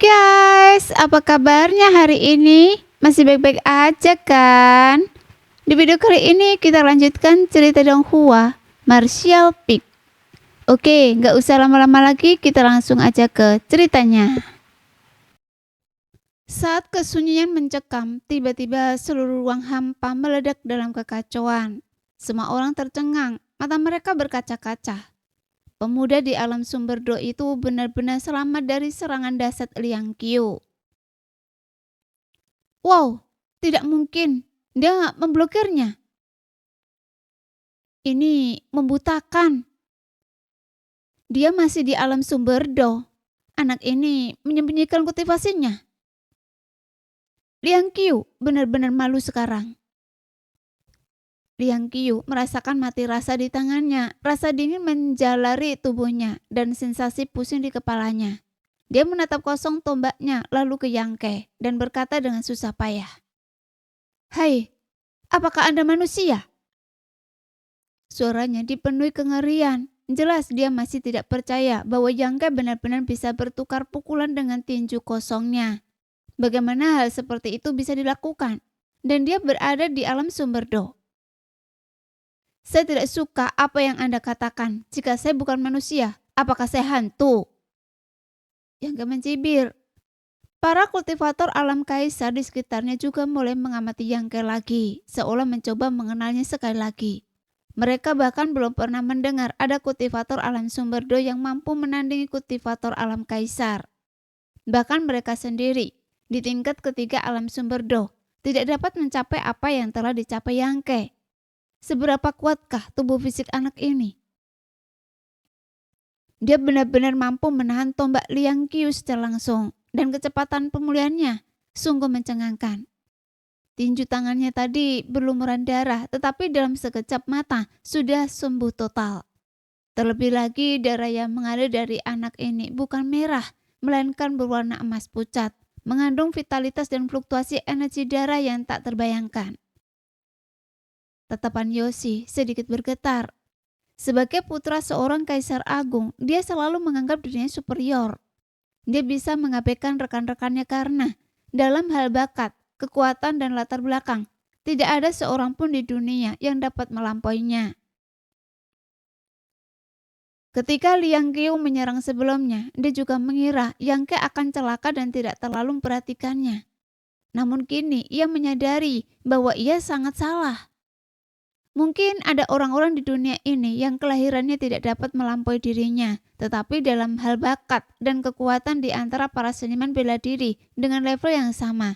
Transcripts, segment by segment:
Guys, apa kabarnya hari ini? Masih baik-baik aja kan? Di video kali ini kita lanjutkan cerita Donghua, Martial Peak. Oke, nggak usah lama-lama lagi, kita langsung aja ke ceritanya. Saat kesunyian mencekam, tiba-tiba seluruh ruang hampa meledak dalam kekacauan. Semua orang tercengang, mata mereka berkaca-kaca. Pemuda di alam sumber Do itu benar-benar selamat dari serangan dahsyat Liang Qiu. Wow, tidak mungkin. Dia memblokirnya. Ini membutakan. Dia masih di alam sumber Do. Anak ini menyembunyikan kultivasinya. Liang Qiu benar-benar malu sekarang. Liang Qiu merasakan mati rasa di tangannya, rasa dingin menjalari tubuhnya, dan sensasi pusing di kepalanya. Dia menatap kosong tombaknya lalu ke Yang Ke dan berkata dengan susah payah. Hai, apakah Anda manusia? Suaranya dipenuhi kengerian. Jelas dia masih tidak percaya bahwa Yang Ke benar-benar bisa bertukar pukulan dengan tinju kosongnya. Bagaimana hal seperti itu bisa dilakukan? Dan dia berada di alam sumber Do. Saya tidak suka apa yang Anda katakan. Jika saya bukan manusia, apakah saya hantu? Yang Ke mencibir. Para kultivator alam kaisar di sekitarnya juga mulai mengamati Yang Ke lagi, seolah mencoba mengenalnya sekali lagi. Mereka bahkan belum pernah mendengar ada kultivator alam sumber Do yang mampu menandingi kultivator alam kaisar. Bahkan mereka sendiri, di tingkat ketiga alam sumber Do, tidak dapat mencapai apa yang telah dicapai Yang Ke. Seberapa kuatkah tubuh fisik anak ini? Dia benar-benar mampu menahan tombak Liang Qiu secara langsung, dan kecepatan pemulihannya sungguh mencengangkan. Tinju tangannya tadi berlumuran darah, tetapi dalam sekejap mata sudah sembuh total. Terlebih lagi darah yang mengalir dari anak ini bukan merah, melainkan berwarna emas pucat, mengandung vitalitas dan fluktuasi energi darah yang tak terbayangkan. Tatapan Yoshi sedikit bergetar. Sebagai putra seorang kaisar agung, dia selalu menganggap dirinya superior. Dia bisa mengabaikan rekan-rekannya karena dalam hal bakat, kekuatan dan latar belakang, tidak ada seorang pun di dunia yang dapat melampauinya. Ketika Liang Qiu menyerang sebelumnya, dia juga mengira Yang Ke akan celaka dan tidak terlalu memperhatikannya. Namun kini ia menyadari bahwa ia sangat salah. Mungkin ada orang-orang di dunia ini yang kelahirannya tidak dapat melampaui dirinya, tetapi dalam hal bakat dan kekuatan di antara para seniman bela diri dengan level yang sama,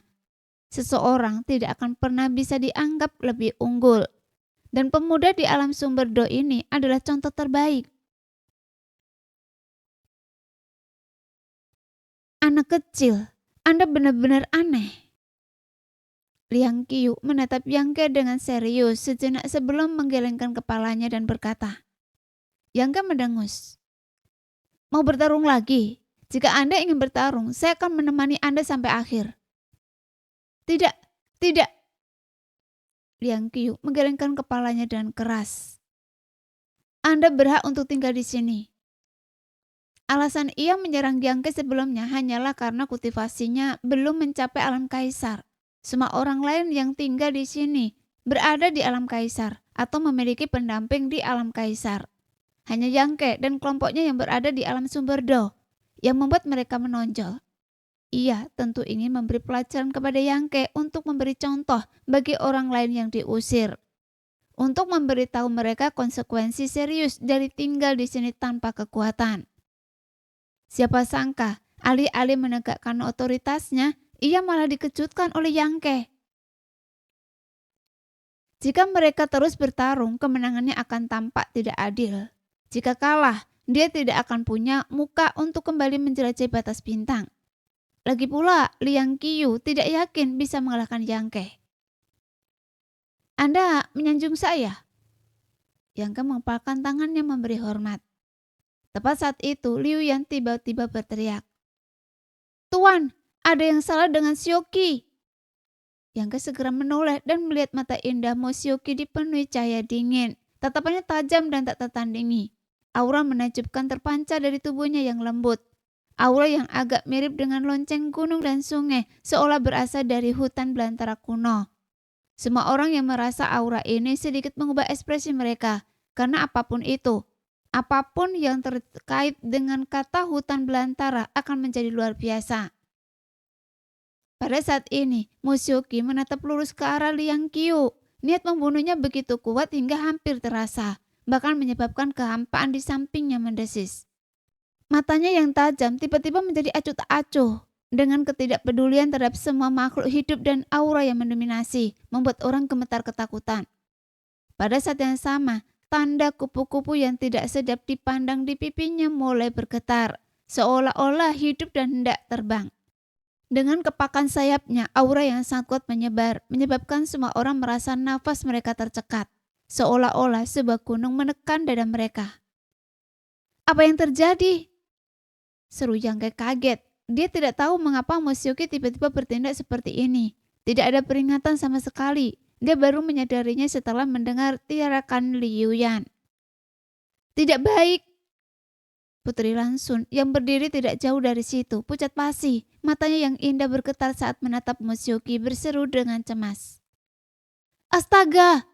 seseorang tidak akan pernah bisa dianggap lebih unggul. Dan pemuda di alam sumber Do ini adalah contoh terbaik. Anak kecil, Anda benar-benar aneh. Liang Qiu menatap Yang Ke dengan serius sejenak sebelum menggelengkan kepalanya dan berkata, Yang Ke mendengus. Mau bertarung lagi? Jika Anda ingin bertarung, saya akan menemani Anda sampai akhir. Tidak, tidak. Liang Qiu menggelengkan kepalanya dengan keras. Anda berhak untuk tinggal di sini. Alasan ia menyerang Yang Ke sebelumnya hanyalah karena kultivasinya belum mencapai alam kaisar. Semua orang lain yang tinggal di sini berada di alam kaisar atau memiliki pendamping di alam kaisar. Hanya Yang Ke dan kelompoknya yang berada di alam sumber Do yang membuat mereka menonjol. Ia tentu ingin memberi pelajaran kepada Yang Ke untuk memberi contoh bagi orang lain yang diusir. Untuk memberitahu mereka konsekuensi serius dari tinggal di sini tanpa kekuatan. Siapa sangka alih-alih menegakkan otoritasnya, ia malah dikejutkan oleh Yang Ke. Jika mereka terus bertarung, kemenangannya akan tampak tidak adil. Jika kalah, dia tidak akan punya muka untuk kembali menjelajahi batas bintang. Lagi pula, Liang Qiu tidak yakin bisa mengalahkan Yang Ke. Anda menyanjung saya? Yang Ke mengepalkan tangannya memberi hormat. Tepat saat itu, Liu Yan tiba-tiba berteriak. Tuan, ada yang salah dengan Sioqi. Yang Ke segera menoleh dan melihat mata indah Mo Sioqi dipenuhi cahaya dingin. Tatapannya tajam dan tak tertandingi. Aura menakjubkan terpancar dari tubuhnya yang lembut. Aura yang agak mirip dengan lonceng gunung dan sungai, seolah berasal dari hutan belantara kuno. Semua orang yang merasa aura ini sedikit mengubah ekspresi mereka, karena apapun itu, apapun yang terkait dengan kata hutan belantara akan menjadi luar biasa. Pada saat ini, Musyoki menatap lurus ke arah Liang Qiu. Niat membunuhnya begitu kuat hingga hampir terasa, bahkan menyebabkan kehampaan di sampingnya mendesis. Matanya yang tajam tiba-tiba menjadi acuh tak acuh. Dengan ketidakpedulian terhadap semua makhluk hidup dan aura yang mendominasi, membuat orang gemetar ketakutan. Pada saat yang sama, tanda kupu-kupu yang tidak sedap dipandang di pipinya mulai bergetar, seolah-olah hidup dan hendak terbang. Dengan kepakan sayapnya, aura yang sangat kuat menyebar, menyebabkan semua orang merasa nafas mereka tercekat, seolah-olah sebuah gunung menekan dada mereka. Apa yang terjadi? Seru Yangke kaget. Dia tidak tahu mengapa Musyoki tiba-tiba bertindak seperti ini. Tidak ada peringatan sama sekali. Dia baru menyadarinya setelah mendengar tirarakan Liu Yan. Tidak baik. Putri Lansun yang berdiri tidak jauh dari situ, pucat pasi, matanya yang indah bergetar saat menatap Musyoki berseru dengan cemas. Astaga!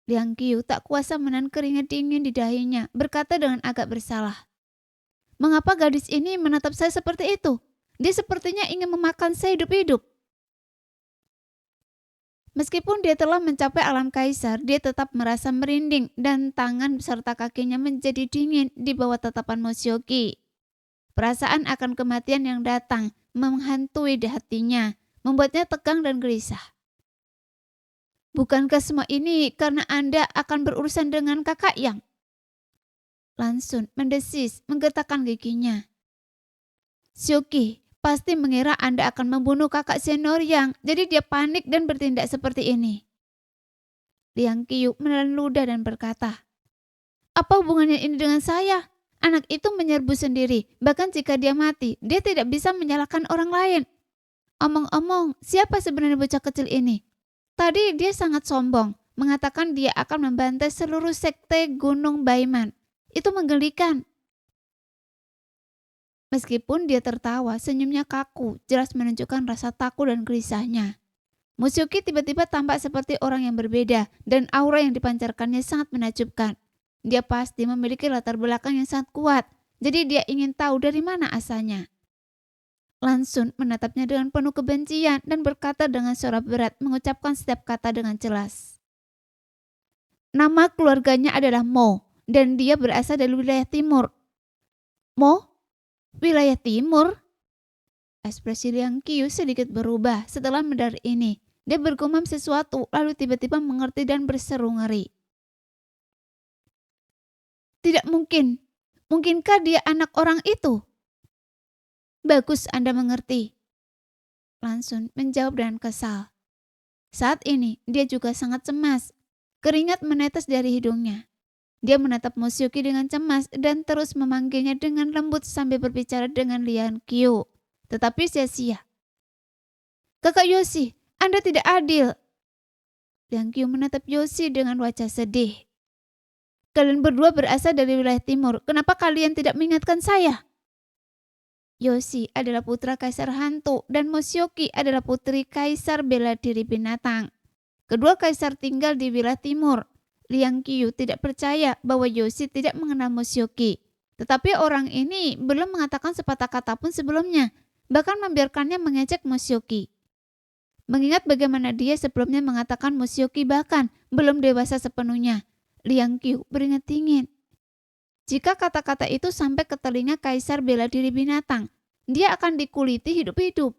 Liang Qiu tak kuasa menahan keringat dingin di dahinya, berkata dengan agak bersalah. Mengapa gadis ini menatap saya seperti itu? Dia sepertinya ingin memakan saya hidup-hidup. Meskipun dia telah mencapai alam kaisar, dia tetap merasa merinding dan tangan serta kakinya menjadi dingin di bawah tatapan Musyoki. Perasaan akan kematian yang datang menghantui di hatinya, membuatnya tegang dan gelisah. Bukankah semua ini karena Anda akan berurusan dengan kakak Yang? Lansun mendesis, menggetakkan giginya. Syoki pasti mengira Anda akan membunuh kakak senior Yang, jadi dia panik dan bertindak seperti ini. Liang Qiu menelan ludah dan berkata, apa hubungannya ini dengan saya? Anak itu menyerbu sendiri, bahkan jika dia mati, dia tidak bisa menyalahkan orang lain. Omong-omong, siapa sebenarnya bocah kecil ini? Tadi dia sangat sombong, mengatakan dia akan membantai seluruh sekte Gunung Baiman. Itu menggelikan. Meskipun dia tertawa, senyumnya kaku, jelas menunjukkan rasa takut dan gelisahnya. Musyoki tiba-tiba tampak seperti orang yang berbeda dan aura yang dipancarkannya sangat menakjubkan. Dia pasti memiliki latar belakang yang sangat kuat, jadi dia ingin tahu dari mana asalnya. Lansun menatapnya dengan penuh kebencian dan berkata dengan suara berat, mengucapkan setiap kata dengan jelas. Nama keluarganya adalah Mo dan dia berasal dari wilayah timur. Mo? Wilayah timur? Ekspresi Liang Qiu sedikit berubah setelah mendengar ini. Dia bergumam sesuatu lalu tiba-tiba mengerti dan berseru ngeri. Tidak mungkin. Mungkinkah dia anak orang itu? Bagus Anda mengerti. Lansun menjawab dengan kesal. Saat ini dia juga sangat cemas. Keringat menetes dari hidungnya. Dia menatap Musyoki dengan cemas dan terus memanggilnya dengan lembut sambil berbicara dengan Liang Qiu. Tetapi sia-sia. Kakak Yoshi, Anda tidak adil. Liang Qiu menatap Yoshi dengan wajah sedih. Kalian berdua berasal dari wilayah timur. Kenapa kalian tidak mengingatkan saya? Yoshi adalah putra kaisar hantu dan Musyoki adalah putri kaisar bela diri binatang. Kedua kaisar tinggal di wilayah timur. Liang Qiu tidak percaya bahwa Yoshi tidak mengenal Musyoki. Tetapi orang ini belum mengatakan sepatah kata pun sebelumnya, bahkan membiarkannya mengejek Musyoki. Mengingat bagaimana dia sebelumnya mengatakan Musyoki bahkan belum dewasa sepenuhnya, Liang Qiu beringat dingin. Jika kata-kata itu sampai ke telinga kaisar bela diri binatang, dia akan dikuliti hidup-hidup.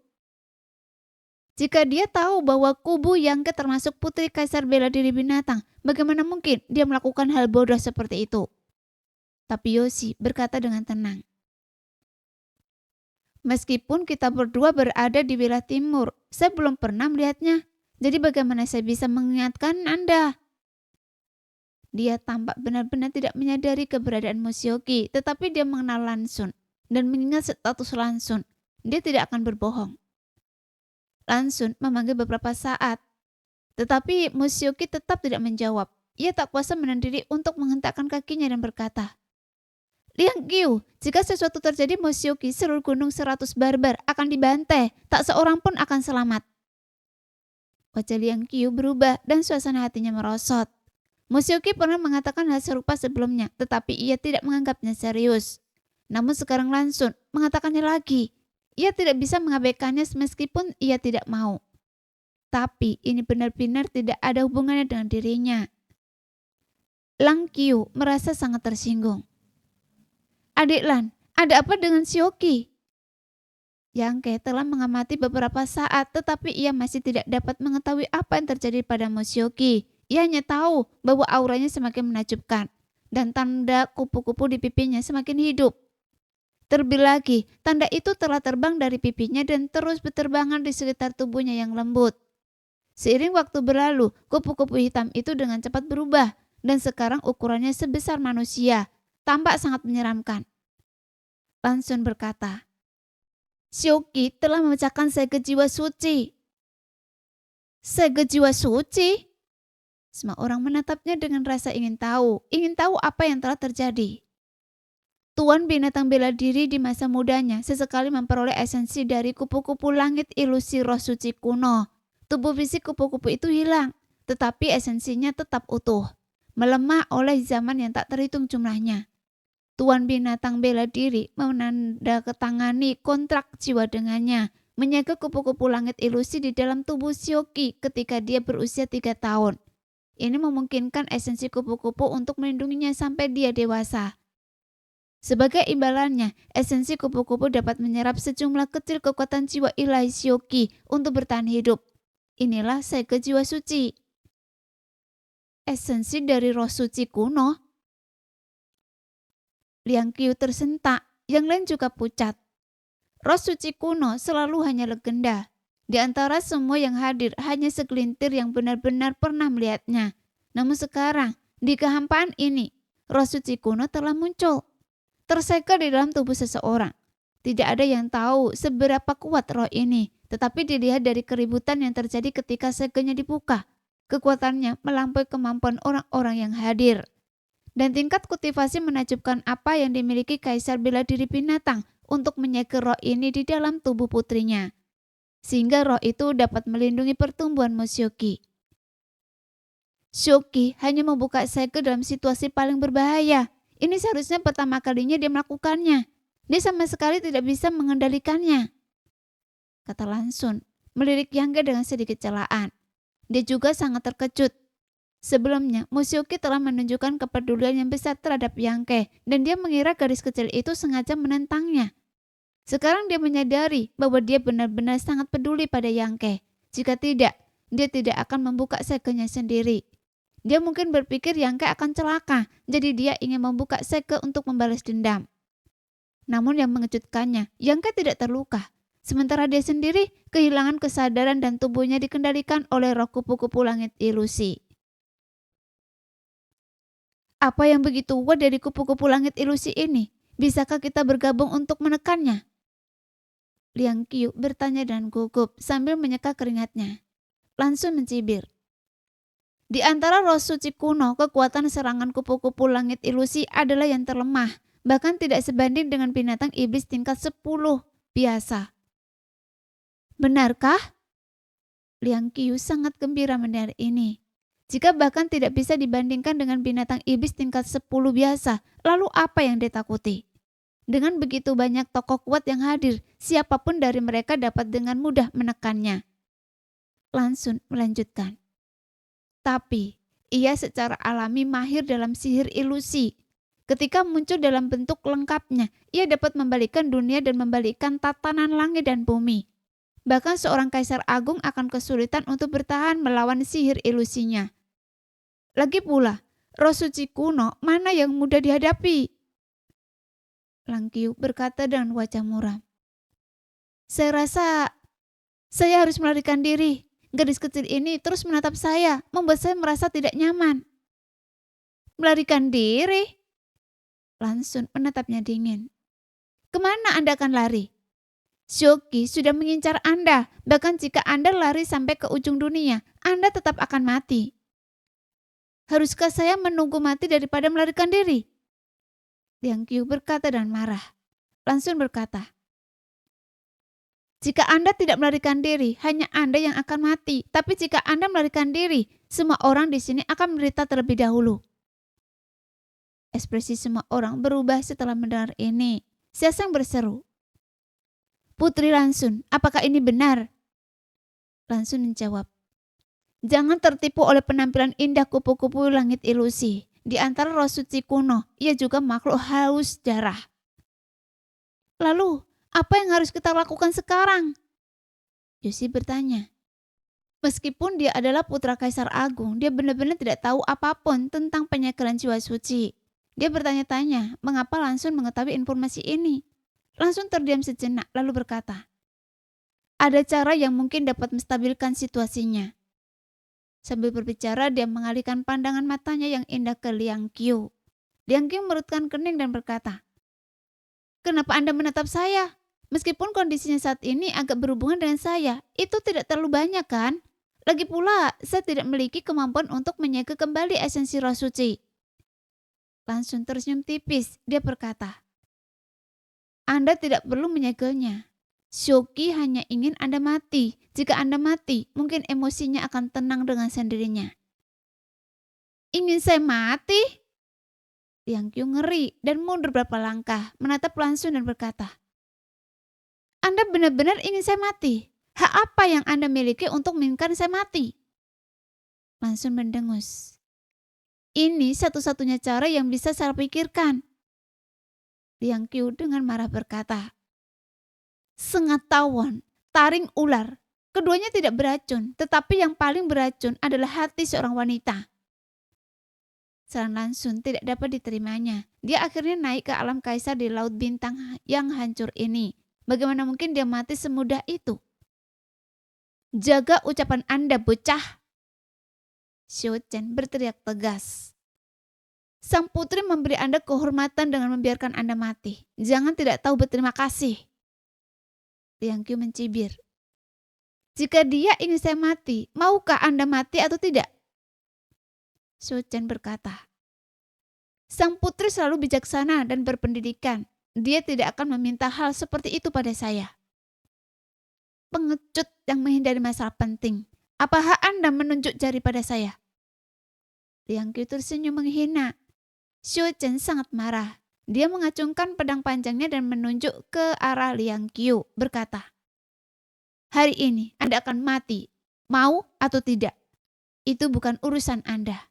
Jika dia tahu bahwa kubu Yangke termasuk putri kaisar bela diri binatang, bagaimana mungkin dia melakukan hal bodoh seperti itu? Tapi Yoshi berkata dengan tenang. Meskipun kita berdua berada di wilayah timur, saya belum pernah melihatnya. Jadi bagaimana saya bisa mengingatkan Anda? Dia tampak benar-benar tidak menyadari keberadaan Musyoki, tetapi dia mengenal Lansun dan mengingat status Lansun. Dia tidak akan berbohong. Lansun memanggil beberapa saat, tetapi Musyoki tetap tidak menjawab. Ia tak kuasa menahan diri untuk menghentakkan kakinya dan berkata, Liang Qiu, jika sesuatu terjadi Moshioki, seluruh gunung 100 barbar akan dibantai, tak seorang pun akan selamat. Wajah Liang Qiu berubah dan suasana hatinya merosot. Moshioki pernah mengatakan hal serupa sebelumnya, tetapi ia tidak menganggapnya serius. Namun sekarang langsung mengatakannya lagi. Ia tidak bisa mengabaikannya meskipun ia tidak mau. Tapi ini benar-benar tidak ada hubungannya dengan dirinya. Lang Qiu merasa sangat tersinggung. Adik Lan, ada apa dengan Sioki? Yang Ke telah mengamati beberapa saat, tetapi ia masih tidak dapat mengetahui apa yang terjadi pada Moshioki. Ia hanya tahu bahwa auranya semakin menakjubkan dan tanda kupu-kupu di pipinya semakin hidup. Terlebih lagi, tanda itu telah terbang dari pipinya dan terus berterbangan di sekitar tubuhnya yang lembut. Seiring waktu berlalu, kupu-kupu hitam itu dengan cepat berubah dan sekarang ukurannya sebesar manusia, tampak sangat menyeramkan. Lan Xun berkata, Sioki telah memecahkan segel jiwa suci. Segel jiwa suci? Semua orang menatapnya dengan rasa ingin tahu apa yang telah terjadi. Tuan binatang bela diri di masa mudanya sesekali memperoleh esensi dari kupu-kupu langit ilusi roh suci kuno. Tubuh fisik kupu-kupu itu hilang, tetapi esensinya tetap utuh, melemah oleh zaman yang tak terhitung jumlahnya. Tuan binatang bela diri menandatangani kontrak jiwa dengannya, menjaga kupu-kupu langit ilusi di dalam tubuh Sioki ketika dia berusia 3 tahun. Ini memungkinkan esensi kupu-kupu untuk melindunginya sampai dia dewasa. Sebagai imbalannya, esensi kupu-kupu dapat menyerap sejumlah kecil kekuatan jiwa ilahi Sioki untuk bertahan hidup. Inilah segel jiwa suci. Esensi dari roh suci kuno. Liang Qiu tersentak, yang lain juga pucat. Roh suci kuno selalu hanya legenda. Di antara semua yang hadir, hanya segelintir yang benar-benar pernah melihatnya. Namun sekarang, di kehampaan ini, roh suci kuno telah muncul. Tersegel di dalam tubuh seseorang. Tidak ada yang tahu seberapa kuat roh ini, tetapi dilihat dari keributan yang terjadi ketika segelnya dibuka. Kekuatannya melampaui kemampuan orang-orang yang hadir. Dan tingkat kultivasi menakjubkan apa yang dimiliki Kaisar bela diri binatang untuk menyegel roh ini di dalam tubuh putrinya. Sehingga roh itu dapat melindungi pertumbuhan Moshioki. Sioki hanya membuka segel dalam situasi paling berbahaya. Ini seharusnya pertama kalinya dia melakukannya. Dia sama sekali tidak bisa mengendalikannya. Kata Lan Xun, melirik Yang Ke dengan sedikit celaan. Dia juga sangat terkejut. Sebelumnya, Moshioki telah menunjukkan kepedulian yang besar terhadap Yang Ke, dan dia mengira gadis kecil itu sengaja menentangnya. Sekarang dia menyadari bahwa dia benar-benar sangat peduli pada Yang Ke. Jika tidak, dia tidak akan membuka segelnya sendiri. Dia mungkin berpikir Yang Ke akan celaka, jadi dia ingin membuka segel untuk membalas dendam. Namun yang mengejutkannya, Yang Ke tidak terluka. Sementara dia sendiri kehilangan kesadaran dan tubuhnya dikendalikan oleh roh kupu-kupu langit ilusi. Apa yang begitu kuat dari kupu-kupu langit ilusi ini? Bisakah kita bergabung untuk menekannya? Liang Qiu bertanya dengan gugup sambil menyeka keringatnya. Langsung mencibir. Di antara roh suci kuno, kekuatan serangan kupu-kupu langit ilusi adalah yang terlemah, bahkan tidak sebanding dengan binatang iblis tingkat 10 biasa. Benarkah? Liang Qiu sangat gembira mendengar ini. Jika bahkan tidak bisa dibandingkan dengan binatang iblis tingkat 10 biasa, lalu apa yang ditakuti? Dengan begitu banyak tokoh kuat yang hadir, siapapun dari mereka dapat dengan mudah menekannya. Lan Xun melanjutkan. Tapi, ia secara alami mahir dalam sihir ilusi. Ketika muncul dalam bentuk lengkapnya, ia dapat membalikkan dunia dan membalikkan tatanan langit dan bumi. Bahkan seorang kaisar agung akan kesulitan untuk bertahan melawan sihir ilusinya. Lagi pula, roh suci kuno mana yang mudah dihadapi? Lang Qiu berkata dengan wajah muram. Saya rasa saya harus melarikan diri. Gadis kecil ini terus menatap saya, membuat saya merasa tidak nyaman. Melarikan diri? Lan Xun menatapnya dingin. Kemana Anda akan lari? Sioki sudah mengincar Anda, bahkan jika Anda lari sampai ke ujung dunia, Anda tetap akan mati. Haruskah saya menunggu mati daripada melarikan diri? Liang Qiu berkata dengan marah. Langsung berkata, jika Anda tidak melarikan diri, hanya Anda yang akan mati. Tapi jika Anda melarikan diri, semua orang di sini akan menderita terlebih dahulu. Ekspresi semua orang berubah setelah mendengar ini. Xiaosheng berseru, Putri Lansun, apakah ini benar? Lansun menjawab, jangan tertipu oleh penampilan indah kupu-kupu langit ilusi. Di antara roh suci kuno, ia juga makhluk haus darah. Lalu, apa yang harus kita lakukan sekarang? Yoshi bertanya. Meskipun dia adalah putra Kaisar Agung, dia benar-benar tidak tahu apapun tentang penyegelan jiwa suci. Dia bertanya-tanya, mengapa Lansun mengetahui informasi ini? Lansun terdiam sejenak, lalu berkata, ada cara yang mungkin dapat menstabilkan situasinya. Sambil berbicara, dia mengalihkan pandangan matanya yang indah ke Liang Qiu. Liang Qiu merutkan kening dan berkata, kenapa Anda menatap saya? Meskipun kondisinya saat ini agak berhubungan dengan saya, itu tidak terlalu banyak kan? Lagi pula, saya tidak memiliki kemampuan untuk menyegel kembali esensi roh suci. Langsung tersenyum tipis, dia berkata, Anda tidak perlu menyegelnya. Shoki hanya ingin Anda mati. Jika Anda mati, mungkin emosinya akan tenang dengan sendirinya. Ingin saya mati? Liang Qiu ngeri dan mundur beberapa langkah, menatap Lansun dan berkata, Anda benar-benar ingin saya mati? Hak apa yang Anda miliki untuk menginginkan saya mati? Lansun mendengus. Ini satu-satunya cara yang bisa saya pikirkan. Liang Qiu dengan marah berkata, Sengat tawon, taring ular, keduanya tidak beracun, tetapi yang paling beracun adalah hati seorang wanita. Saran Lansun tidak dapat diterimanya. Dia akhirnya naik ke alam kaisar di laut bintang yang hancur ini. Bagaimana mungkin dia mati semudah itu? Jaga ucapan Anda, bocah. Xiao Chen berteriak tegas. Sang putri memberi Anda kehormatan dengan membiarkan Anda mati. Jangan tidak tahu berterima kasih. Liang Qiu mencibir. Jika dia ingin saya mati, maukah Anda mati atau tidak? Xiao Chen berkata, sang putri selalu bijaksana dan berpendidikan. Dia tidak akan meminta hal seperti itu pada saya. Pengecut yang menghindari masalah penting. Apa hak Anda menunjuk jari pada saya? Liang Qiu tersenyum menghina. Xiao Chen sangat marah. Dia mengacungkan pedang panjangnya dan menunjuk ke arah Liang Qiu, berkata, hari ini Anda akan mati, mau atau tidak. Itu bukan urusan Anda.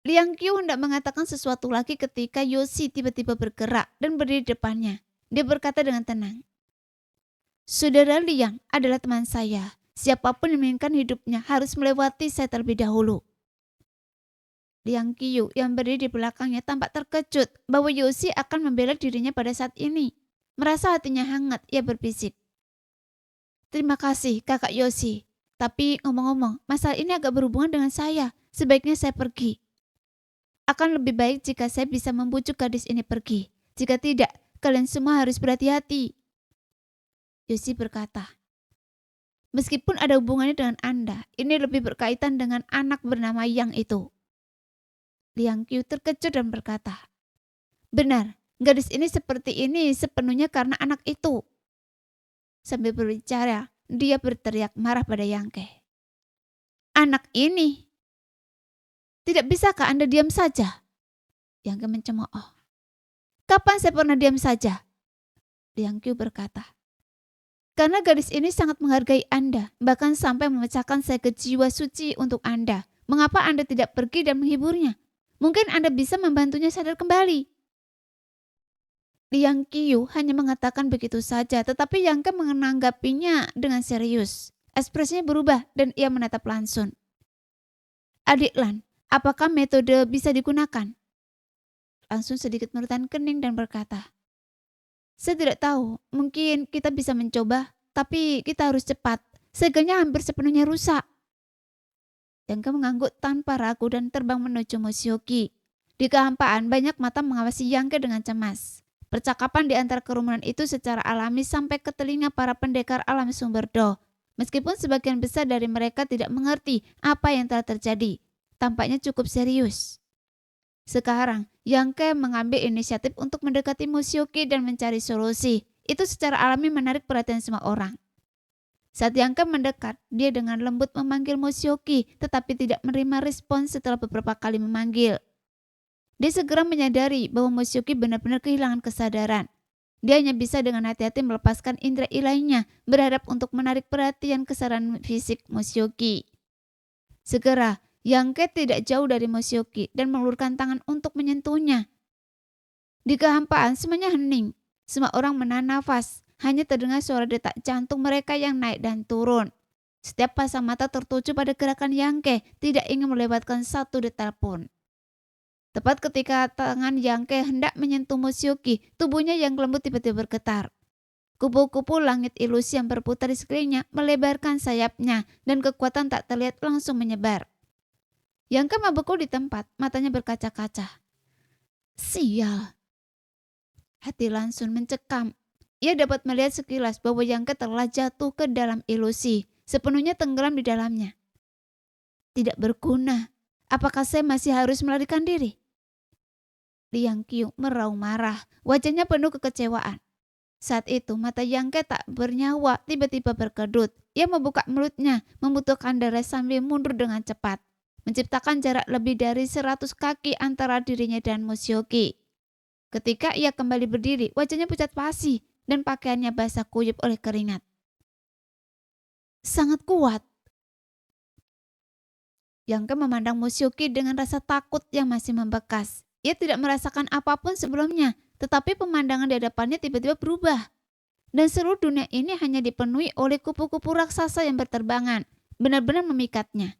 Liang Qiu hendak mengatakan sesuatu lagi ketika Yoshi tiba-tiba bergerak dan berdiri di depannya. Dia berkata dengan tenang, Saudara Liang adalah teman saya. Siapapun yang menginginkan hidupnya harus melewati saya terlebih dahulu. Liang Qiu yang berdiri di belakangnya tampak terkejut bahwa Yoshi akan membela dirinya pada saat ini. Merasa hatinya hangat, ia berbisik. Terima kasih kakak Yoshi. Tapi ngomong-ngomong, masalah ini agak berhubungan dengan saya. Sebaiknya saya pergi. Akan lebih baik jika saya bisa membujuk gadis ini pergi. Jika tidak, kalian semua harus berhati-hati. Yoshi berkata, meskipun ada hubungannya dengan Anda, ini lebih berkaitan dengan anak bernama Yang itu. Liang Qiu terkejut dan berkata, benar, gadis ini seperti ini sepenuhnya karena anak itu. Sambil berbicara, dia berteriak marah pada Yang Ke. Anak ini? Tidak bisakah Anda diam saja? Yang Ke mencemooh. Kapan saya pernah diam saja? Liang Qiu berkata, karena gadis ini sangat menghargai Anda, bahkan sampai memecahkan segel jiwa suci untuk Anda. Mengapa Anda tidak pergi dan menghiburnya? Mungkin Anda bisa membantunya sadar kembali. Liang Qiu hanya mengatakan begitu saja, tetapi Yang Ke menanggapinya dengan serius. Ekspresinya berubah dan ia menatap Lansun. Adik Lan, apakah metode bisa digunakan? Lansun sedikit merutkan kening dan berkata, saya tidak tahu, mungkin kita bisa mencoba, tapi kita harus cepat. Segelnya hampir sepenuhnya rusak. Yang Ke mengangguk tanpa ragu dan terbang menuju Musyoki. Di kehampaan banyak mata mengawasi Yang Ke dengan cemas. Percakapan di antara kerumunan itu secara alami sampai ke telinga para pendekar alam sumber Do. Meskipun sebagian besar dari mereka tidak mengerti apa yang telah terjadi. Tampaknya cukup serius. Sekarang, Yangke mengambil inisiatif untuk mendekati Musioki dan mencari solusi. Itu secara alami menarik perhatian semua orang. Saat Yangke mendekat, dia dengan lembut memanggil Musioki, tetapi tidak menerima respons setelah beberapa kali memanggil. Dia segera menyadari bahwa Musioki benar-benar kehilangan kesadaran. Dia hanya bisa dengan hati-hati melepaskan indera ilahiynya, berharap untuk menarik perhatian kesadaran fisik Musioki. Segera, Yangke tidak jauh dari Musioki dan mengulurkan tangan untuk menyentuhnya. Di kehampaan semuanya hening. Semua orang menahan nafas. Hanya terdengar suara detak jantung mereka yang naik dan turun. Setiap pasang mata tertuju pada gerakan Yangke, tidak ingin melewatkan satu detail pun. Tepat ketika tangan Yangke hendak menyentuh Musioki, tubuhnya yang lembut tiba-tiba bergetar. Kupu-kupu langit ilusi yang berputar di sekelilingnya melebarkan sayapnya dan kekuatan tak terlihat langsung menyebar. Yangke membeku di tempat, matanya berkaca-kaca. Sial. Hati Lansun mencekam. Ia dapat melihat sekilas bahwa Yangke telah jatuh ke dalam ilusi, sepenuhnya tenggelam di dalamnya. Tidak berguna. Apakah saya masih harus melarikan diri? Liang Qiu meraung marah, wajahnya penuh kekecewaan. Saat itu mata Yangke tak bernyawa tiba-tiba berkedut. Ia membuka mulutnya, membutuhkan darah sambil mundur dengan cepat, menciptakan jarak lebih dari 100 kaki antara dirinya dan Musioki. Ketika ia kembali berdiri, wajahnya pucat pasi dan pakaiannya basah kuyup oleh keringat. Sangat kuat. Yangke memandang Musioki dengan rasa takut yang masih membekas. Ia tidak merasakan apapun sebelumnya, tetapi pemandangan di hadapannya tiba-tiba berubah. Dan seluruh dunia ini hanya dipenuhi oleh kupu-kupu raksasa yang berterbangan, benar-benar memikatnya.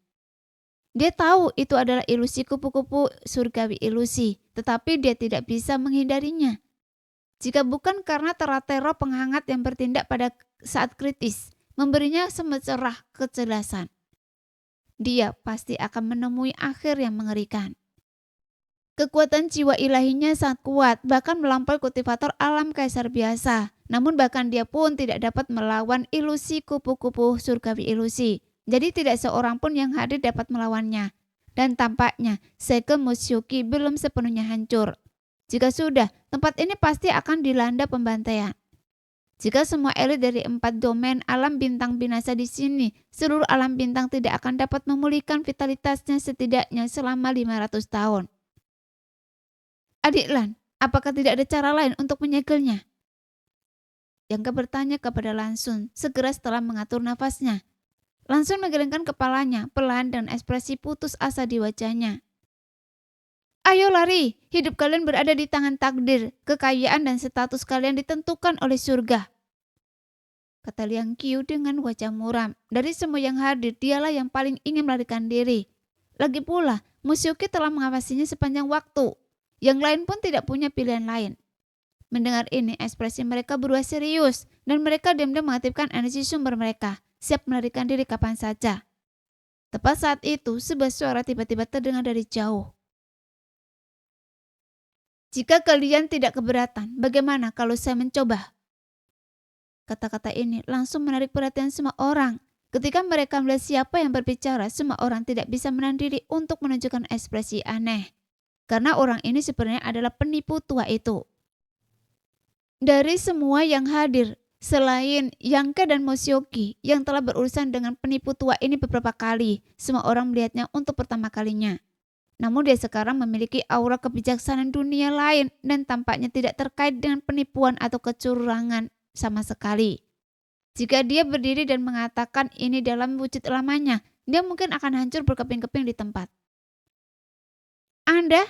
Dia tahu itu adalah ilusi kupu-kupu surgawi ilusi, tetapi dia tidak bisa menghindarinya. Jika bukan karena teror penghangat yang bertindak pada saat kritis, memberinya secerah kejelasan, dia pasti akan menemui akhir yang mengerikan. Kekuatan jiwa ilahinya sangat kuat, bahkan melampaui kultivator alam kaisar biasa. Namun bahkan dia pun tidak dapat melawan ilusi kupu-kupu surgawi ilusi. Jadi tidak seorang pun yang hadir dapat melawannya. Dan tampaknya segel Musioki belum sepenuhnya hancur. Jika sudah, tempat ini pasti akan dilanda pembantaian. Jika semua elit dari 4 domain alam bintang binasa di sini, seluruh alam bintang tidak akan dapat memulihkan vitalitasnya setidaknya selama 500 tahun. Adik Lan, apakah tidak ada cara lain untuk menyegelnya? Yangke bertanya kepada Lansun segera setelah mengatur nafasnya. Lansun menggelengkan kepalanya, perlahan dengan ekspresi putus asa di wajahnya. Ayo lari, hidup kalian berada di tangan takdir, kekayaan dan status kalian ditentukan oleh surga. Kata Liang Qiu dengan wajah muram. Dari semua yang hadir, dialah yang paling ingin melarikan diri. Lagi pula, Musioki telah mengawasinya sepanjang waktu. Yang lain pun tidak punya pilihan lain. Mendengar ini, ekspresi mereka berubah serius dan mereka diam-diam mengaktifkan energi sumber mereka, siap melarikan diri kapan saja. Tepat saat itu, sebuah suara tiba-tiba terdengar dari jauh. Jika kalian tidak keberatan, bagaimana kalau saya mencoba? Kata-kata ini langsung menarik perhatian semua orang. Ketika mereka melihat siapa yang berbicara, semua orang tidak bisa menahan diri untuk menunjukkan ekspresi aneh. Karena orang ini sebenarnya adalah penipu tua itu. Dari semua yang hadir, selain Yangke dan Musioki yang telah berurusan dengan penipu tua ini beberapa kali, semua orang melihatnya untuk pertama kalinya. Namun dia sekarang memiliki aura kebijaksanaan dunia lain dan tampaknya tidak terkait dengan penipuan atau kecurangan sama sekali. Jika dia berdiri dan mengatakan ini dalam wujud lamanya, dia mungkin akan hancur berkeping-keping di tempat. Anda?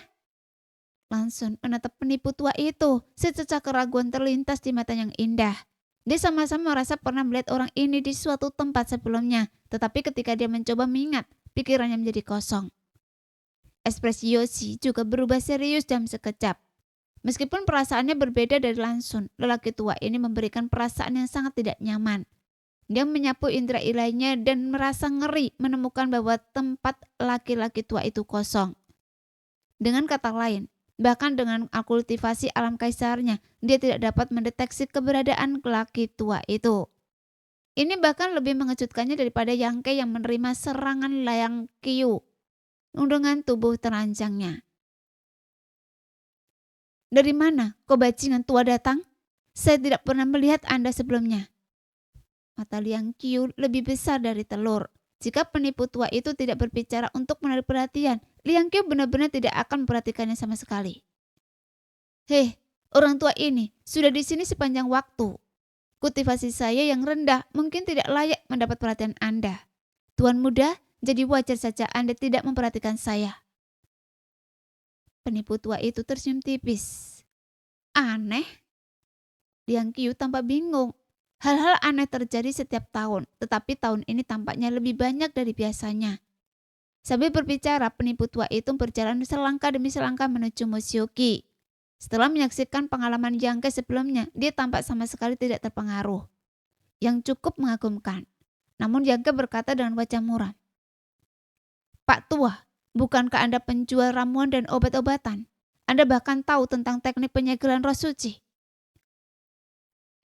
Langsung menatap penipu tua itu, sececah keraguan terlintas di mata yang indah. Dia sama-sama merasa pernah melihat orang ini di suatu tempat sebelumnya, tetapi ketika dia mencoba mengingat, pikirannya menjadi kosong. Ekspresi Yoshi juga berubah serius dalam sekejap. Meskipun perasaannya berbeda dari Lansun, lelaki tua ini memberikan perasaan yang sangat tidak nyaman. Dia menyapu indera ilahiynya dan merasa ngeri menemukan bahwa tempat laki-laki tua itu kosong. Dengan kata lain, bahkan dengan kultivasi alam kaisarnya, dia tidak dapat mendeteksi keberadaan lelaki tua itu. Ini bahkan lebih mengejutkannya daripada Yangke yang menerima serangan Liang Qiu dengan tubuh telanjangnya. Dari mana kau bajingan tua datang? Saya tidak pernah melihat Anda sebelumnya. Mata Liang Qiu lebih besar dari telur. Jika penipu tua itu tidak berbicara untuk menarik perhatian, Liang Qiu benar-benar tidak akan memperhatikannya sama sekali. Hei, orang tua ini sudah di sini sepanjang waktu. Kultivasi saya yang rendah mungkin tidak layak mendapat perhatian Anda. Tuan muda, jadi wajar saja Anda tidak memperhatikan saya. Penipu tua itu tersenyum tipis. Aneh. Liang Qiu tampak bingung. Hal-hal aneh terjadi setiap tahun, tetapi tahun ini tampaknya lebih banyak dari biasanya. Sambil berbicara, penipu tua itu berjalan selangkah demi selangkah menuju Musyoki. Setelah menyaksikan pengalaman Yang Ke sebelumnya, dia tampak sama sekali tidak terpengaruh. Yang cukup mengagumkan. Namun Yang Ke berkata dengan wajah muram. Pak tua, bukankah Anda penjual ramuan dan obat-obatan? Anda bahkan tahu tentang teknik penyegelan roh suci.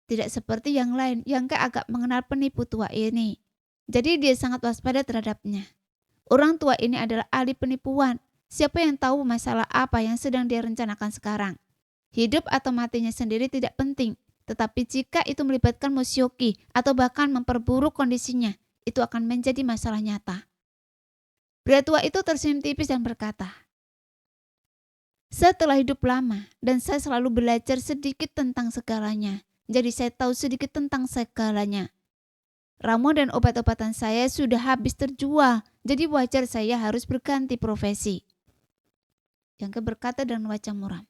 Tidak seperti yang lain, Yang Ke agak mengenal penipu tua ini. Jadi dia sangat waspada terhadapnya. Orang tua ini adalah ahli penipuan. Siapa yang tahu masalah apa yang sedang dia rencanakan sekarang? Hidup atau matinya sendiri tidak penting. Tetapi jika itu melibatkan Musyoki atau bahkan memperburuk kondisinya, itu akan menjadi masalah nyata. Pria tua itu tersenyum tipis dan berkata, saya telah hidup lama dan saya selalu belajar sedikit tentang segalanya. Jadi saya tahu sedikit tentang segalanya. Ramuan dan obat-obatan saya sudah habis terjual, jadi wajar saya harus berganti profesi. Yang Ke berkata dengan wajah muram.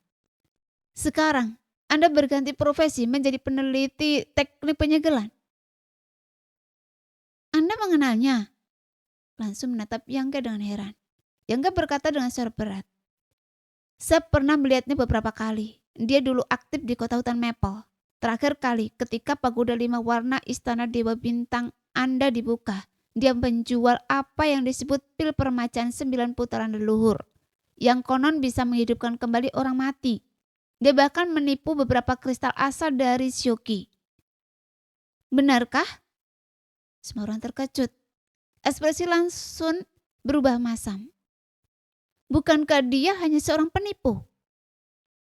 Sekarang, Anda berganti profesi menjadi peneliti teknik penyegelan. Anda mengenalnya? Langsung menatap Yang Ke dengan heran. Yang Ke berkata dengan suara berat. Saya pernah melihatnya beberapa kali. Dia dulu aktif di kota hutan Maple. Terakhir kali ketika pagoda 5 warna istana Dewa Bintang Anda dibuka, dia menjual apa yang disebut pil permajaan 9 putaran leluhur, yang konon bisa menghidupkan kembali orang mati. Dia bahkan menipu beberapa kristal asal dari Syoki. Benarkah? Semua orang terkejut. Ekspresi langsung berubah masam. Bukankah dia hanya seorang penipu?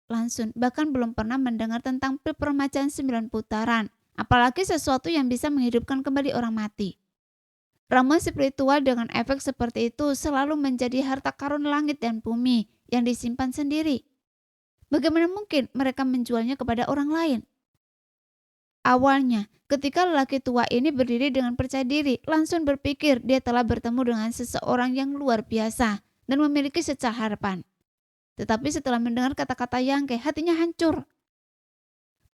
Langsung bahkan belum pernah mendengar tentang pil permajaan 9 putaran, apalagi sesuatu yang bisa menghidupkan kembali orang mati. Ramuan spiritual dengan efek seperti itu selalu menjadi harta karun langit dan bumi yang disimpan sendiri. Bagaimana mungkin mereka menjualnya kepada orang lain? Awalnya, ketika lelaki tua ini berdiri dengan percaya diri, langsung berpikir dia telah bertemu dengan seseorang yang luar biasa dan memiliki secah harapan. Tetapi setelah mendengar kata-kata Yang Ke, hatinya hancur.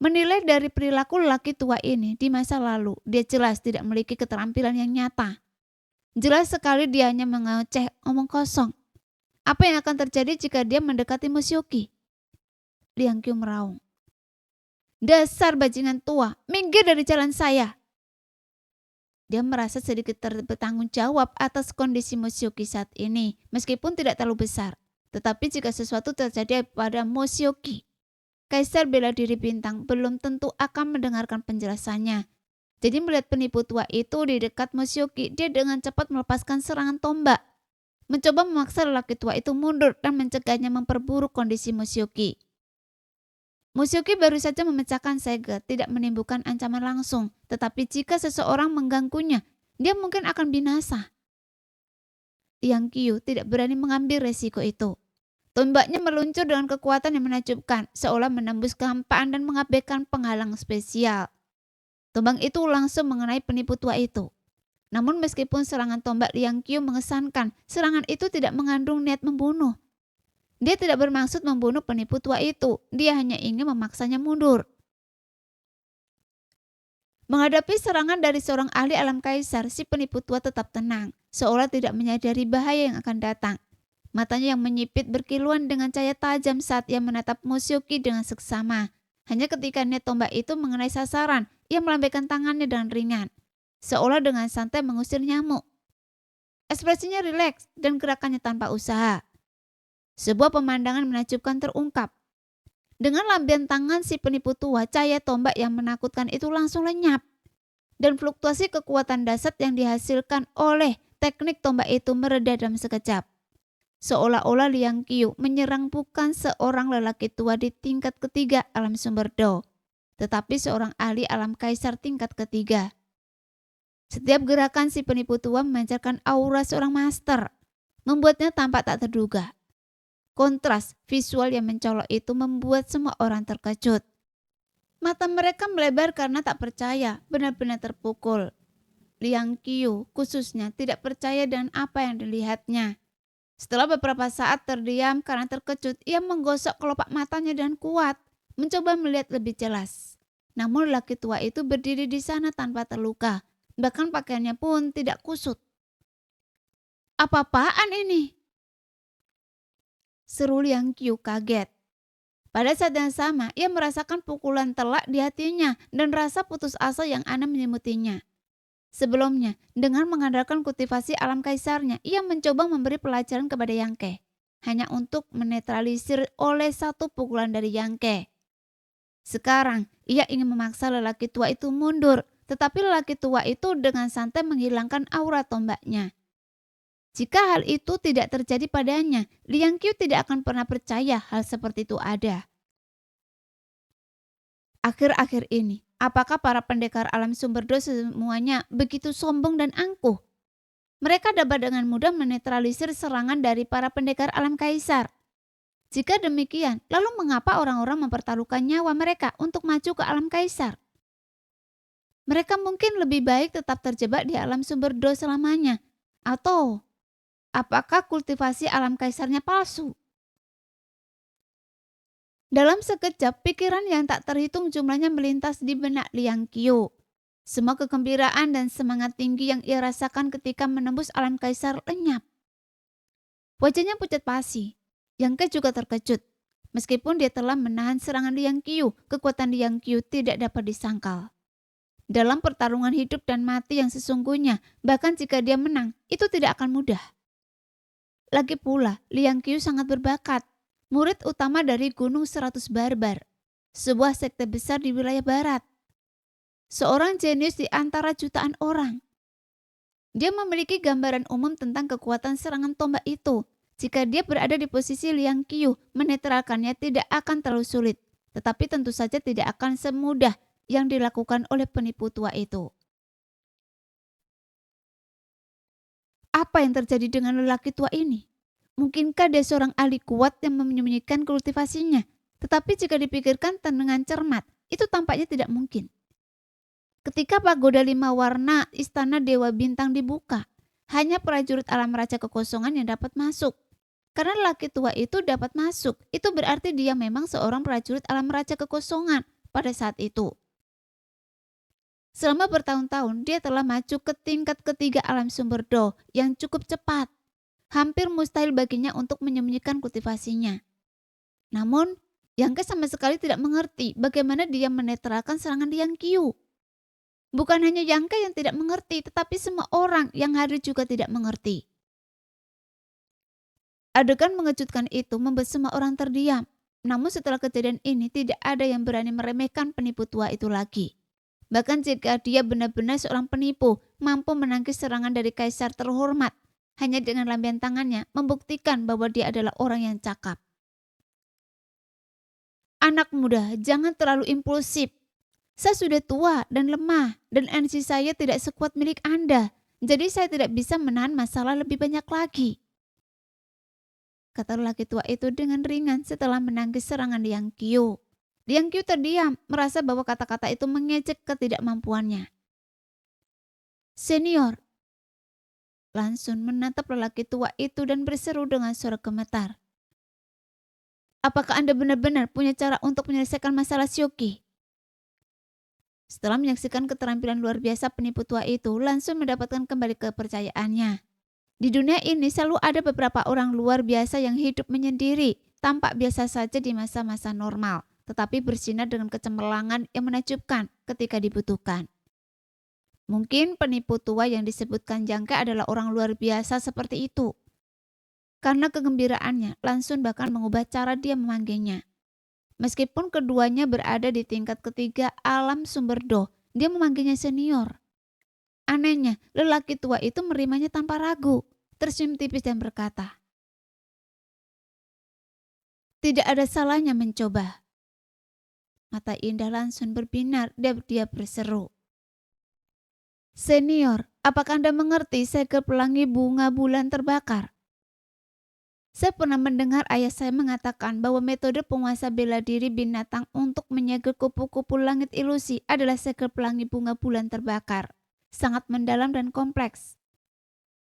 Menilai dari perilaku lelaki tua ini di masa lalu, dia jelas tidak memiliki keterampilan yang nyata. Jelas sekali dia hanya mengoceh omong kosong. Apa yang akan terjadi jika dia mendekati Musyoki? Liang Qiu meraung. Dasar bajingan tua, minggir dari jalan saya. Dia merasa sedikit bertanggung jawab atas kondisi Musyoki saat ini, meskipun tidak terlalu besar. Tetapi jika sesuatu terjadi pada Musyoki, Kaisar Bela Diri Bintang belum tentu akan mendengarkan penjelasannya. Jadi melihat penipu tua itu di dekat Musyoki, dia dengan cepat melepaskan serangan tombak. Mencoba memaksa lelaki tua itu mundur dan mencegahnya memperburuk kondisi Musyoki. Musyoki baru saja memecahkan segel, tidak menimbulkan ancaman langsung. Tetapi jika seseorang mengganggunya, dia mungkin akan binasa. Liang Qiu tidak berani mengambil resiko itu. Tombaknya meluncur dengan kekuatan yang menakjubkan, seolah menembus kehampaan dan mengabaikan penghalang spesial. Tombak itu langsung mengenai penipu tua itu. Namun meskipun serangan tombak Liang Qiu mengesankan, serangan itu tidak mengandung niat membunuh. Dia tidak bermaksud membunuh penipu tua itu, dia hanya ingin memaksanya mundur. Menghadapi serangan dari seorang ahli alam kaisar, si penipu tua tetap tenang, seolah tidak menyadari bahaya yang akan datang. Matanya yang menyipit berkiluan dengan cahaya tajam saat ia menatap Musyoki dengan seksama. Hanya ketika niat tombak itu mengenai sasaran, ia melambaikan tangannya dengan ringan, seolah dengan santai mengusir nyamuk. Ekspresinya rileks dan gerakannya tanpa usaha. Sebuah pemandangan menakjubkan terungkap. Dengan lambian tangan si penipu tua, cahaya tombak yang menakutkan itu langsung lenyap. Dan fluktuasi kekuatan dasar yang dihasilkan oleh teknik tombak itu mereda dalam sekejap. Seolah-olah Liang Qiu menyerang bukan seorang lelaki tua di tingkat ketiga alam sumber Do, tetapi seorang ahli alam kaisar tingkat ketiga. Setiap gerakan si penipu tua memancarkan aura seorang master, membuatnya tampak tak terduga. Kontras visual yang mencolok itu membuat semua orang terkejut. Mata mereka melebar karena tak percaya, benar-benar terpukul. Liang Qiu khususnya tidak percaya dengan apa yang dilihatnya. Setelah beberapa saat terdiam karena terkejut, ia menggosok kelopak matanya dengan kuat, mencoba melihat lebih jelas. Namun lelaki tua itu berdiri di sana tanpa terluka, bahkan pakaiannya pun tidak kusut. "Apa-apaan ini?" seru Liang Qiu kaget. Pada saat yang sama, ia merasakan pukulan telak di hatinya dan rasa putus asa yang aneh menyelimuti-nya. Sebelumnya, dengan mengandalkan kultivasi alam kaisarnya, ia mencoba memberi pelajaran kepada Yang Ke, hanya untuk menetralisir oleh satu pukulan dari Yang Ke. Sekarang, ia ingin memaksa lelaki tua itu mundur, tetapi lelaki tua itu dengan santai menghilangkan aura tombaknya. Jika hal itu tidak terjadi padanya, Liang Qiu tidak akan pernah percaya hal seperti itu ada. Akhir-akhir ini, apakah para pendekar alam sumber Do semuanya begitu sombong dan angkuh? Mereka dapat dengan mudah menetralisir serangan dari para pendekar alam kaisar. Jika demikian, lalu mengapa orang-orang mempertaruhkan nyawa mereka untuk maju ke alam kaisar? Mereka mungkin lebih baik tetap terjebak di alam sumber Do selamanya. Atau apakah kultivasi alam kaisarnya palsu? Dalam sekejap, pikiran yang tak terhitung jumlahnya melintas di benak Liang Qiu. Semua kegembiraan dan semangat tinggi yang ia rasakan ketika menembus alam kaisar lenyap. Wajahnya pucat pasi. Yang Ke juga terkejut. Meskipun dia telah menahan serangan Liang Qiu, kekuatan Liang Qiu tidak dapat disangkal. Dalam pertarungan hidup dan mati yang sesungguhnya, bahkan jika dia menang, itu tidak akan mudah. Lagi pula, Liang Qiu sangat berbakat. Murid utama dari Gunung 100 Barbar, sebuah sekte besar di wilayah barat. Seorang jenius di antara jutaan orang. Dia memiliki gambaran umum tentang kekuatan serangan tombak itu. Jika dia berada di posisi Liang Qiu, menetralkannya tidak akan terlalu sulit. Tetapi tentu saja tidak akan semudah yang dilakukan oleh penipu tua itu. Apa yang terjadi dengan lelaki tua ini? Mungkinkah dia seorang ahli kuat yang menyembunyikan kultivasinya? Tetapi jika dipikirkan dengan cermat, itu tampaknya tidak mungkin. Ketika pagoda 5 warna istana Dewa Bintang dibuka, hanya prajurit alam raja kekosongan yang dapat masuk. Karena lelaki tua itu dapat masuk, itu berarti dia memang seorang prajurit alam raja kekosongan pada saat itu. Selama bertahun-tahun, dia telah maju ke tingkat ketiga alam sumber Do yang cukup cepat. Hampir mustahil baginya untuk menyembunyikan kultivasinya. Namun, Yang Ke sama sekali tidak mengerti bagaimana dia menetralkan serangan Liang Qiu. Bukan hanya Yang Ke yang tidak mengerti, tetapi semua orang yang hadir juga tidak mengerti. Adegan mengejutkan itu membuat semua orang terdiam. Namun setelah kejadian ini, tidak ada yang berani meremehkan penipu tua itu lagi. Bahkan jika dia benar-benar seorang penipu, mampu menangkis serangan dari kaisar terhormat, hanya dengan lampian tangannya membuktikan bahwa dia adalah orang yang cakap. Anak muda, jangan terlalu impulsif. Saya sudah tua dan lemah dan energi saya tidak sekuat milik Anda. Jadi saya tidak bisa menahan masalah lebih banyak lagi. Kata lelaki tua itu dengan ringan setelah menangkis serangan Liang Qiu. Liang Qiu terdiam, merasa bahwa kata-kata itu mengejek ketidakmampuannya. Senior, Lansun menatap lelaki tua itu dan berseru dengan suara gemetar. Apakah Anda benar-benar punya cara untuk menyelesaikan masalah Sioqi? Setelah menyaksikan keterampilan luar biasa penipu tua itu, Lansun mendapatkan kembali kepercayaannya. Di dunia ini selalu ada beberapa orang luar biasa yang hidup menyendiri, tampak biasa saja di masa-masa normal, tetapi bersinar dengan kecemerlangan yang menakjubkan ketika dibutuhkan. Mungkin penipu tua yang disebutkan Yang Ke adalah orang luar biasa seperti itu. Karena kegembiraannya, Lansun bahkan mengubah cara dia memanggilnya. Meskipun keduanya berada di tingkat ketiga alam sumber Do, dia memanggilnya senior. Anehnya, lelaki tua itu menerimanya tanpa ragu, tersenyum tipis dan berkata, Tidak ada salahnya mencoba. Mata indah Lansun berbinar dan dia berseru. Senior, apakah Anda mengerti segel pelangi bunga bulan terbakar? Saya pernah mendengar ayah saya mengatakan bahwa metode penguasa bela diri binatang untuk menyegel kupu-kupu langit ilusi adalah segel pelangi bunga bulan terbakar. Sangat mendalam dan kompleks.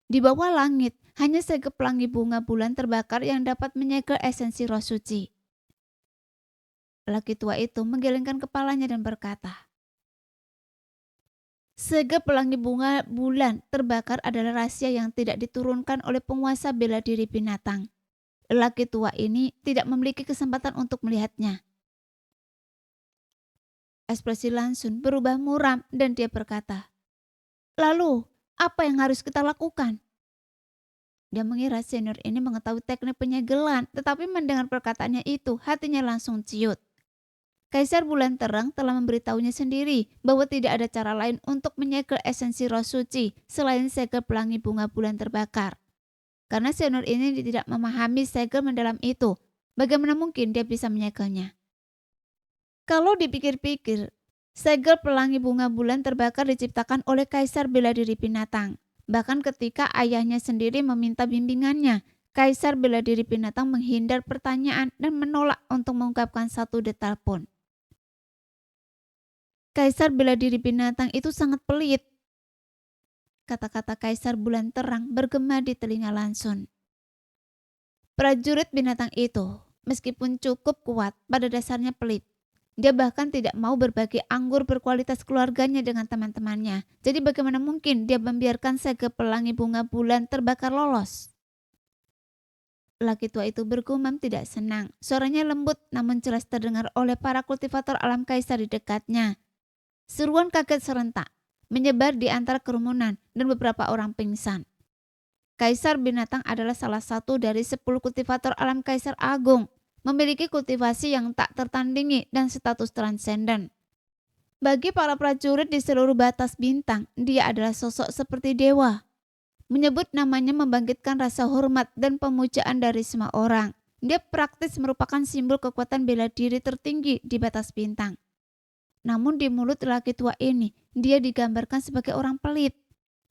Di bawah langit, hanya segel pelangi bunga bulan terbakar yang dapat menyegel esensi roh suci. Laki tua itu menggelengkan kepalanya dan berkata, segel pelangi bunga bulan terbakar adalah rahasia yang tidak diturunkan oleh penguasa bela diri binatang. Lelaki tua ini tidak memiliki kesempatan untuk melihatnya. Ekspresi Lansun berubah muram dan dia berkata, lalu apa yang harus kita lakukan? Dia mengira senior ini mengetahui teknik penyegelan, tetapi mendengar perkataannya itu hatinya langsung ciut. Kaisar Bulan Terang telah memberitahunya sendiri bahwa tidak ada cara lain untuk menyegel esensi roh suci selain segel pelangi bunga bulan terbakar. Karena senior ini tidak memahami segel mendalam itu, bagaimana mungkin dia bisa menyegelnya? Kalau dipikir-pikir, segel pelangi bunga bulan terbakar diciptakan oleh Kaisar Bela Diri Binatang. Bahkan ketika ayahnya sendiri meminta bimbingannya, Kaisar Bela Diri Binatang menghindar pertanyaan dan menolak untuk mengungkapkan satu detail pun. Kaisar Bela Diri Binatang itu sangat pelit. Kata-kata Kaisar Bulan Terang bergema di telinga Lansun. Prajurit binatang itu, meskipun cukup kuat, pada dasarnya pelit. Dia bahkan tidak mau berbagi anggur berkualitas keluarganya dengan teman-temannya. Jadi bagaimana mungkin dia membiarkan segel pelangi bunga bulan terbakar lolos? Laki tua itu bergumam tidak senang. Suaranya lembut namun jelas terdengar oleh para kultivator alam kaisar di dekatnya. Seruan kaget serentak menyebar di antara kerumunan dan beberapa orang pingsan. Kaisar binatang adalah salah satu dari 10 kultivator alam kaisar agung, memiliki kultivasi yang tak tertandingi dan status transenden. Bagi para prajurit di seluruh batas bintang, dia adalah sosok seperti dewa. Menyebut namanya membangkitkan rasa hormat dan pemujaan dari semua orang. Dia praktis merupakan simbol kekuatan bela diri tertinggi di batas bintang. Namun di mulut lelaki tua ini, dia digambarkan sebagai orang pelit.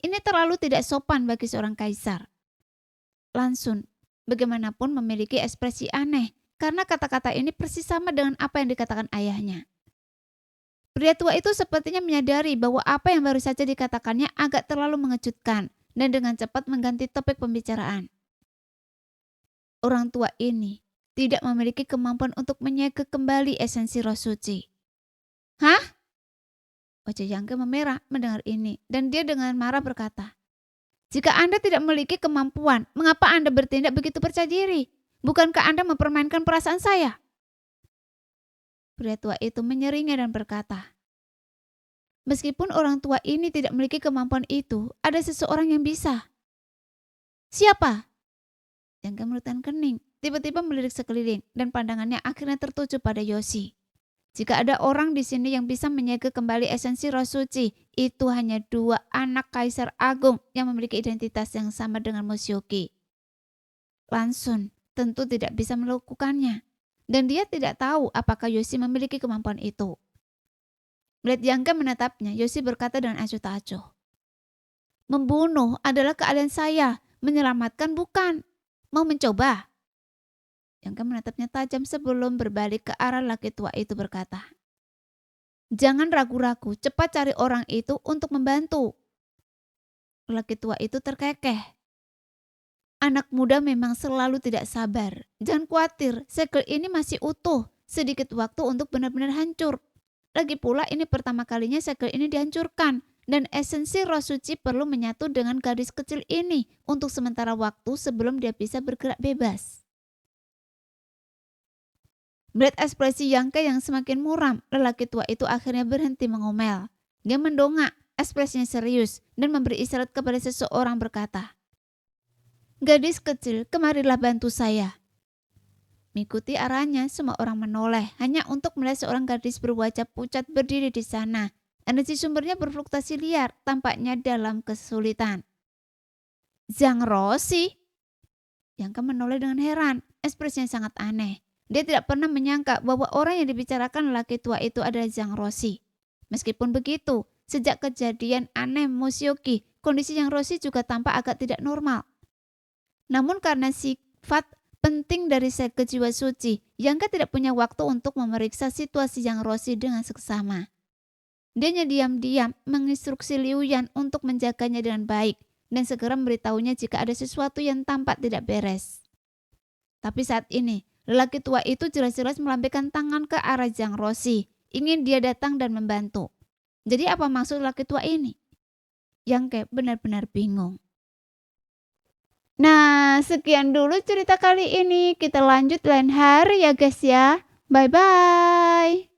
Ini terlalu tidak sopan bagi seorang kaisar. Lansun, bagaimanapun memiliki ekspresi aneh, karena kata-kata ini persis sama dengan apa yang dikatakan ayahnya. Pria tua itu sepertinya menyadari bahwa apa yang baru saja dikatakannya agak terlalu mengejutkan, dan dengan cepat mengganti topik pembicaraan. Orang tua ini tidak memiliki kemampuan untuk menyegel kembali esensi roh suci. Hah? Wajah Yangke memerah mendengar ini dan dia dengan marah berkata, jika Anda tidak memiliki kemampuan, mengapa Anda bertindak begitu percaya diri? Bukankah Anda mempermainkan perasaan saya? Pria tua itu menyeringai dan berkata, meskipun orang tua ini tidak memiliki kemampuan itu, ada seseorang yang bisa. Siapa? Yangke menurutkan kening, tiba-tiba melirik sekeliling dan pandangannya akhirnya tertuju pada Yoshi. Jika ada orang di sini yang bisa menyegel kembali esensi roh suci, itu hanya 2 anak kaisar agung yang memiliki identitas yang sama dengan Mushoki. Lansun tentu tidak bisa melakukannya, dan dia tidak tahu apakah Yoshi memiliki kemampuan itu. Melihat Yangke menatapnya, Yoshi berkata dengan acuh tak acuh, membunuh adalah keahlian saya, menyelamatkan bukan. Mau mencoba? Yangke menatapnya tajam sebelum berbalik ke arah laki tua itu berkata, jangan ragu-ragu, cepat cari orang itu untuk membantu. Laki tua itu terkekeh. Anak muda memang selalu tidak sabar. Jangan khawatir, segel ini masih utuh. Sedikit waktu untuk benar-benar hancur. Lagi pula ini pertama kalinya segel ini dihancurkan. Dan esensi roh suci perlu menyatu dengan gadis kecil ini untuk sementara waktu sebelum dia bisa bergerak bebas. Melihat ekspresi Yangke yang semakin muram, lelaki tua itu akhirnya berhenti mengomel. Dia mendongak, ekspresinya serius, dan memberi isyarat kepada seseorang berkata, gadis kecil, kemarilah bantu saya. Mengikuti arahnya, semua orang menoleh hanya untuk melihat seorang gadis berwajah pucat berdiri di sana. Energi sumbernya berfluktuasi liar, tampaknya dalam kesulitan. Zhang Roshi? Yangke menoleh dengan heran, ekspresinya sangat aneh. Dia tidak pernah menyangka bahwa orang yang dibicarakan lelaki tua itu adalah Zhang Roshi. Meskipun begitu, sejak kejadian aneh Musyoki, kondisi Zhang Roshi juga tampak agak tidak normal. Namun karena sifat penting dari sekte jiwa suci, Yang Ke tidak punya waktu untuk memeriksa situasi Zhang Roshi dengan seksama. Dia diam-diam menginstruksi Liu Yan untuk menjaganya dengan baik dan segera memberitahunya jika ada sesuatu yang tampak tidak beres. Tapi saat ini, lelaki tua itu jelas-jelas melambaikan tangan ke arah Zhang Roshi, ingin dia datang dan membantu. Jadi apa maksud lelaki tua ini? Yang Ke benar-benar bingung. Nah, sekian dulu cerita kali ini. Kita lanjut lain hari ya guys ya. Bye-bye.